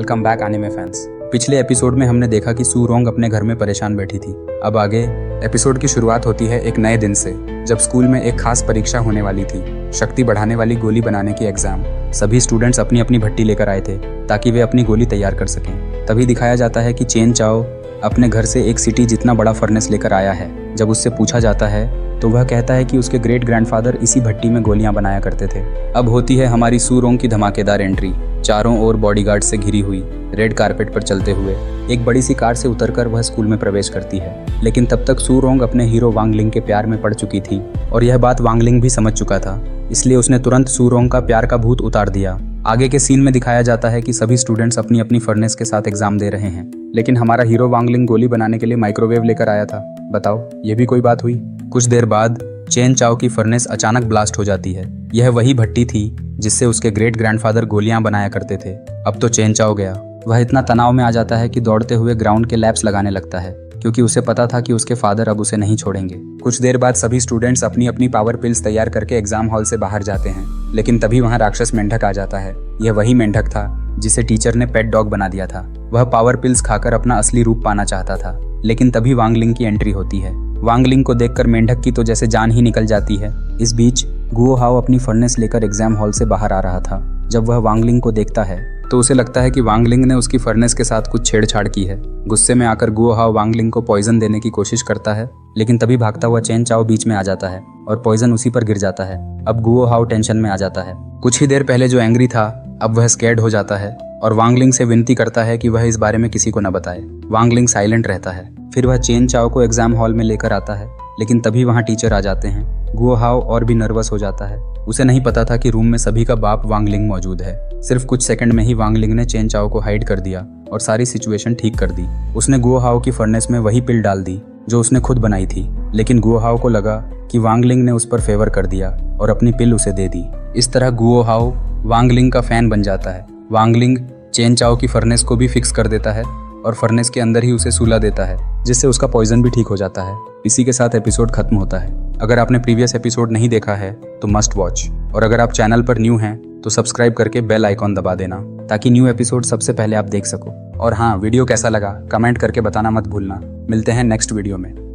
Welcome back anime fans. पिछले episode में हमने देखा कि सू रोंग अपने घर में परेशान बैठी थी। अब आगे एपिसोड की शुरुआत होती है एक नए दिन से, जब स्कूल में एक खास परीक्षा होने वाली थी, शक्ति बढ़ाने वाली गोली बनाने की एग्जाम। सभी स्टूडेंट्स अपनी अपनी भट्टी लेकर आए थे ताकि वे अपनी गोली तैयार कर सकें। तभी दिखाया जाता है कि चेन चाओ अपने घर से एक सिटी जितना बड़ा फर्नेस लेकर आया है। जब उससे पूछा जाता है तो वह कहता है कि उसके ग्रेट ग्रैंडफादर इसी भट्टी में गोलियां बनाया करते थे। अब होती है हमारी सू रोंग की धमाकेदार एंट्री। चारों ओर बॉडीगार्ड से घिरी हुई रेड कारपेट पर चलते हुए एक बड़ी सी कार से उतरकर वह स्कूल में प्रवेश करती है। लेकिन तब तक सू रोंग अपने हीरो वांग लिंग के प्यार में पड़ चुकी थी और यह बात वांग लिंग भी समझ चुका था, इसलिए उसने तुरंत सू रोंग का प्यार का भूत उतार दिया। आगे के सीन में दिखाया जाता है कि सभी स्टूडेंट्स अपनी अपनी फर्नेस के साथ एग्जाम दे रहे हैं, लेकिन हमारा हीरो वांग लिंग गोली बनाने के लिए माइक्रोवेव लेकर आया था। बताओ, ये भी कोई बात हुई। कुछ देर बाद चेन चाओ की फर्नेस अचानक ब्लास्ट हो जाती है। यह वही भट्टी थी जिससे उसके ग्रेट ग्रैंडफादर गोलियां बनाया करते थे। अब तो चेन चाओ गया। वह इतना तनाव में आ जाता है कि दौड़ते हुए ग्राउंड के लैप्स लगाने लगता है, क्योंकि उसे पता था कि उसके फादर अब उसे नहीं छोड़ेंगे। कुछ देर बाद सभी स्टूडेंट्स अपनी अपनी पावर पिल्स तैयार करके एग्जाम हॉल से बाहर जाते हैं, लेकिन तभी वहां राक्षस मेंढक आ जाता है। यह वही मेंढक था जिसे टीचर ने पेट डॉग बना दिया था। वह पावर पिल्स खाकर अपना असली रूप पाना चाहता था, लेकिन तभी वांग लिंग की एंट्री होती है। वांग लिंग को देखकर मेंढक की तो जैसे जान ही निकल जाती है। इस बीच गुओ हाओ अपनी फर्नेस लेकर एग्जाम हॉल से बाहर आ रहा था। जब वह वांग लिंग को देखता है तो उसे लगता है कि वांग लिंग ने उसकी फर्नेस के साथ कुछ छेड़छाड़ की है। गुस्से में आकर गुओ हाओ वांग लिंग को पॉइजन देने की कोशिश करता है, लेकिन तभी भागता हुआ चेन चाओ बीच में आ जाता है और पॉइजन उसी पर गिर जाता है। अब गुओ हाओ टेंशन में आ जाता है। कुछ ही देर पहले जो एंग्री था, अब वह स्कैर्ड हो जाता है और वांग लिंग से विनती करता है कि वह इस बारे में किसी को न बताए। वांग लिंग साइलेंट रहता है। फिर वह चेन चाओ को एग्जाम हॉल में लेकर आता है, लेकिन तभी वहाँ टीचर आ जाते हैं। गुओ हाओ और भी नर्वस हो जाता है। उसे नहीं पता था कि रूम में सभी का बाप वांग लिंग मौजूद है। सिर्फ कुछ सेकंड में ही वांग लिंग ने चेन चाओ को हाइड कर दिया और सारी सिचुएशन ठीक कर दी। उसने गुओ हाओ की फर्नेस में वही पिल डाल दी जो उसने खुद बनाई थी, लेकिन गुओ हाओ को लगा कि वांग लिंग ने उस पर फेवर कर दिया और अपनी पिल उसे दे दी। इस तरह गुओ हाओ वांग लिंग का फैन बन जाता है। वांग लिंग चेन चाओ की फर्नेस को भी फिक्स कर देता है और फर्नेस के अंदर ही उसे सूला देता है, जिससे उसका पॉइजन भी ठीक हो जाता है। इसी के साथ एपिसोड खत्म होता है। अगर आपने प्रीवियस एपिसोड नहीं देखा है तो मस्ट वॉच, और अगर आप चैनल पर न्यू हैं तो सब्सक्राइब करके बेल आइकॉन दबा देना ताकि न्यू एपिसोड सबसे पहले आप देख सको। और हाँ, वीडियो कैसा लगा कमेंट करके बताना मत भूलना। मिलते हैं नेक्स्ट वीडियो में।